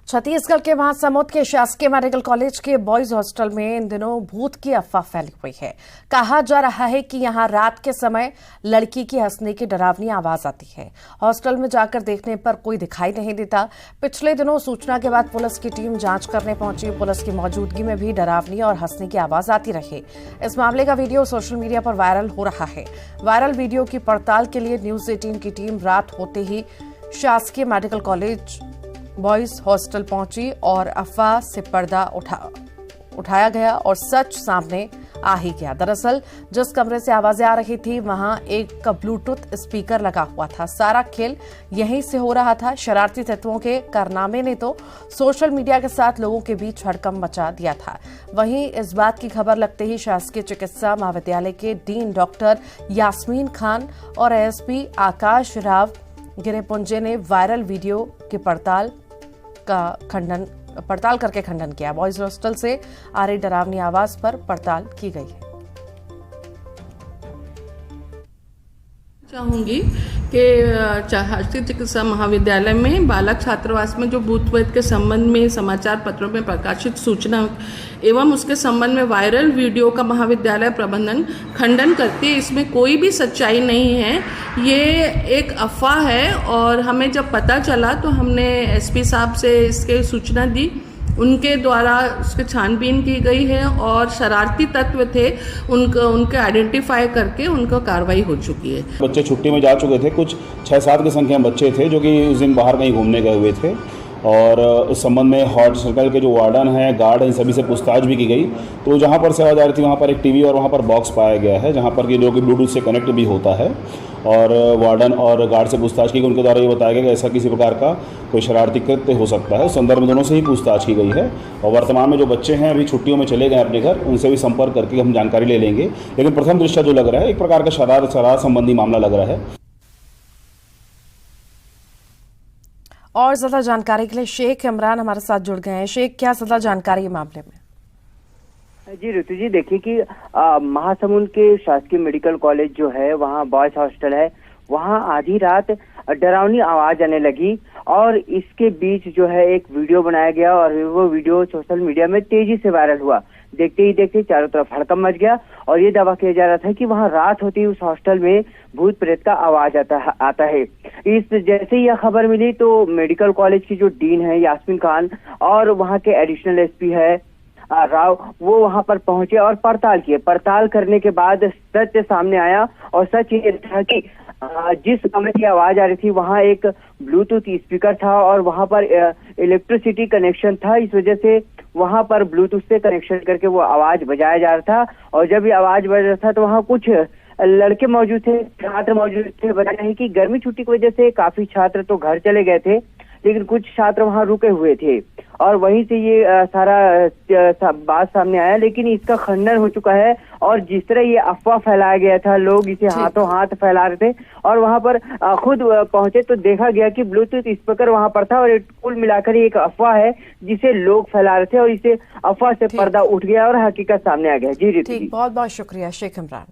छत्तीसगढ़ के महासमुंद के शासकीय मेडिकल कॉलेज के बॉयज हॉस्टल में इन दिनों भूत की अफवाह फैली हुई है। कहा जा रहा है कि यहां रात के समय लड़की की हंसने की डरावनी आवाज आती है। हॉस्टल में जाकर देखने पर कोई दिखाई नहीं देता। पिछले दिनों सूचना के बाद पुलिस की टीम जांच करने पहुंची। पुलिस की मौजूदगी में भी डरावनी और हंसने की आवाज आती रही। इस मामले का वीडियो सोशल मीडिया पर वायरल हो रहा है। वायरल वीडियो की पड़ताल के लिए न्यूज 18 की टीम रात होते ही शासकीय मेडिकल कॉलेज बॉयज हॉस्टल पहुंची और अफवाह से पर्दा उठाया गया और सच सामने आ ही गया। दरअसल जिस कमरे से आवाजें आ रही थी वहां एक ब्लूटूथ स्पीकर लगा हुआ था। सारा खेल यहीं से हो रहा था। शरारती तत्वों के कारनामे ने तो सोशल मीडिया के साथ लोगों के बीच हड़कंप मचा दिया था। वहीं इस बात की खबर लगते ही शासकीय चिकित्सा महाविद्यालय के डीन डॉक्टर यास्मीन खान और एएसपी आकाश राव गिरेपुंजे ने वायरल वीडियो की पड़ताल करके खंडन किया। बॉयज हॉस्टल से आ रही डरावनी आवाज पर पड़ताल की गई है। चाहूंगी कि शासकीय चिकित्सा महाविद्यालय में बालक छात्रावास में जो भूत प्रेत के संबंध में समाचार पत्रों में प्रकाशित सूचना एवं उसके संबंध में वायरल वीडियो का महाविद्यालय प्रबंधन खंडन करती है। इसमें कोई भी सच्चाई नहीं है, ये एक अफवाह है। और हमें जब पता चला तो हमने एसपी साहब से इसके सूचना दी। उनके द्वारा उसकी छानबीन की गई है और शरारती तत्व थे उनके आइडेंटिफाई करके उनको कार्रवाई हो चुकी है। बच्चे छुट्टी में जा चुके थे। कुछ 6-7 की संख्या में बच्चे थे जो कि उस दिन बाहर कहीं घूमने गए हुए थे और इस संबंध में हॉस्टल के जो वार्डन हैं, गार्ड हैं, सभी से पूछताछ भी की गई। तो जहाँ पर से आवाज़ आ रही थी वहाँ पर एक टीवी और वहाँ पर बॉक्स पाया गया है जहाँ पर कि जो कि ब्लूटूथ से कनेक्ट भी होता है। और वार्डन और गार्ड से पूछताछ की गई। उनके द्वारा ये बताया गया कि ऐसा किसी प्रकार का कोई शरारती कृत्य हो सकता है। उस संदर्भ में दोनों से ही पूछताछ की गई है। और वर्तमान में जो बच्चे हैं अभी छुट्टियों में चले गए अपने घर, उनसे भी संपर्क करके हम जानकारी ले लेंगे। लेकिन प्रथम दृष्टया जो लग रहा है एक प्रकार का शरारत संबंधी मामला लग रहा है। और ज्यादा जानकारी के लिए शेख इमरान हमारे साथ जुड़ गए हैं। शेख, क्या ज्यादा जानकारी है मामले में? जी ऋतु जी, देखिए कि महासमुंद के शासकीय मेडिकल कॉलेज जो है वहाँ बॉयज हॉस्टल है, वहाँ आधी रात डरावनी आवाज आने लगी और इसके बीच जो है एक वीडियो बनाया गया और वो वीडियो सोशल मीडिया में तेजी से वायरल हुआ। देखते ही देखते चारों तरफ हड़कंप मच गया और ये दावा किया जा रहा था कि वहाँ रात होती उस हॉस्टल में भूत प्रेत का आवाज आता है। इस जैसे ही यह खबर मिली तो मेडिकल कॉलेज की जो डीन है यास्मीन खान और वहाँ के एडिशनल एसपी है राव, वो वहां पर पहुंचे और पड़ताल किए। पड़ताल करने के बाद सत्य सामने आया और सच ये था कि जिस कमरे की आवाज आ रही थी वहां एक ब्लूटूथ स्पीकर था और वहां पर इलेक्ट्रिसिटी कनेक्शन था। इस वजह से वहां पर ब्लूटूथ से कनेक्शन करके वो आवाज बजाया जा रहा था। और जब ये आवाज बज रहा था तो वहां कुछ लड़के मौजूद थे, छात्र मौजूद थे। बता रहे कि गर्मी छुट्टी की वजह से काफी छात्र तो घर चले गए थे, लेकिन कुछ छात्र वहां रुके हुए थे और वहीं से ये सारा बात सामने आया। लेकिन इसका खंडन हो चुका है और जिस तरह ये अफवाह फैलाया गया था, लोग इसे हाथों हाथ फैला रहे थे और वहां पर खुद पहुंचे तो देखा गया कि ब्लूटूथ स्पीकर वहां पर था और कुल मिलाकर ये एक अफवाह है जिसे लोग फैला रहे थे और इसे अफवाह से पर्दा उठ गया और हकीकत सामने आ गया। जी ऋतु, बहुत बहुत शुक्रिया शेख इमरान।